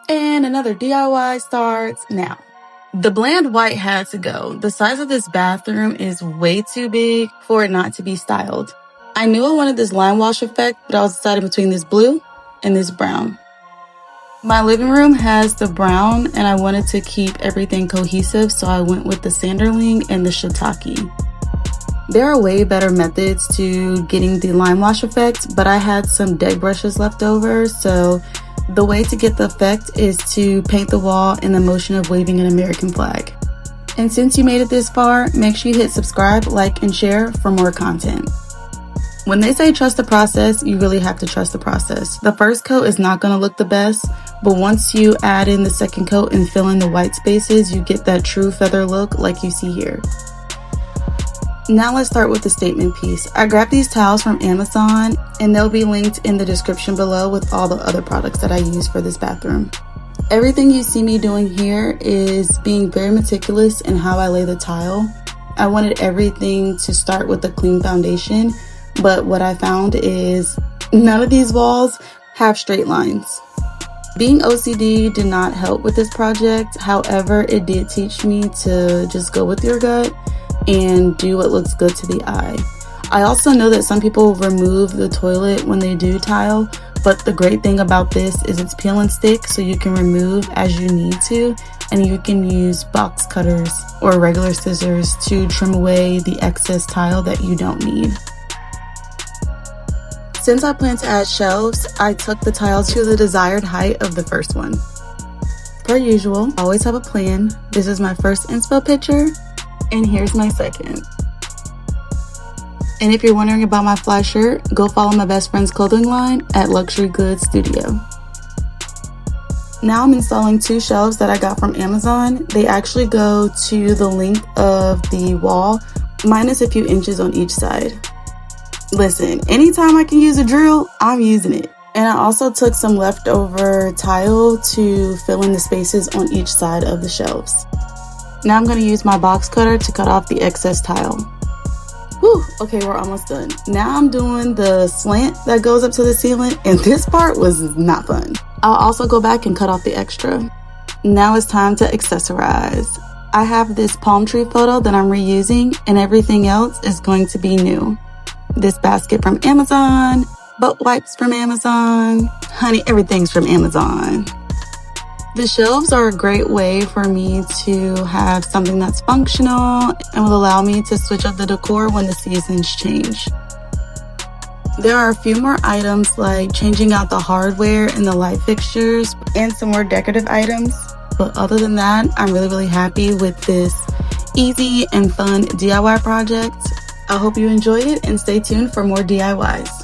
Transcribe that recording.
And another DIY starts now. The bland white had to go. The size of this bathroom is way too big for it not to be styled. I knew I wanted this Limewash effect, but I was deciding between this blue and this brown. My living room has the brown and I wanted to keep everything cohesive, so I went with the sanderling and the shiitake. There are way better methods to getting the Limewash effect, but I had some deck brushes left over, so the way to get the effect is to paint the wall in the motion of waving an American flag. And since you made it this far, make sure you hit subscribe, like, and share for more content. When they say trust the process, you really have to trust the process. The first coat is not going to look the best, but once you add in the second coat and fill in the white spaces, you get that true feather look like you see here. Now let's start with the statement piece. I grabbed these towels from Amazon and they'll be linked in the description below with all the other products that I use for this bathroom. Everything you see me doing here is being very meticulous in how I lay the tile. I wanted everything to start with a clean foundation, but what I found is none of these walls have straight lines. Being OCD did not help with this project. However, it did teach me to just go with your gut and do what looks good to the eye. I also know that some people remove the toilet when they do tile, but the great thing about this is it's peel and stick, so you can remove as you need to, and you can use box cutters or regular scissors to trim away the excess tile that you don't need. Since I plan to add shelves, I took the tiles to the desired height of the first one. Per usual, I always have a plan. This is my first inspo picture, and here's my second. And if you're wondering about my fly shirt, go follow my best friend's clothing line at Luxury Goods Studio. Now I'm installing two shelves that I got from Amazon. They actually go to the length of the wall, minus a few inches on each side. Listen, anytime I can use a drill, I'm using it. And I also took some leftover tile to fill in the spaces on each side of the shelves. Now I'm going to use my box cutter to cut off the excess tile. Whew, okay, we're almost done. Now I'm doing the slant that goes up to the ceiling, and this part was not fun. I'll also go back and cut off the extra. Now it's time to accessorize. I have this palm tree photo that I'm reusing, and everything else is going to be new. This basket from Amazon, butt wipes from Amazon, honey, everything's from Amazon. The shelves are a great way for me to have something that's functional and will allow me to switch up the decor when the seasons change. There are a few more items like changing out the hardware and the light fixtures and some more decorative items. But other than that, I'm really happy with this easy and fun DIY project. I hope you enjoy it and stay tuned for more DIYs.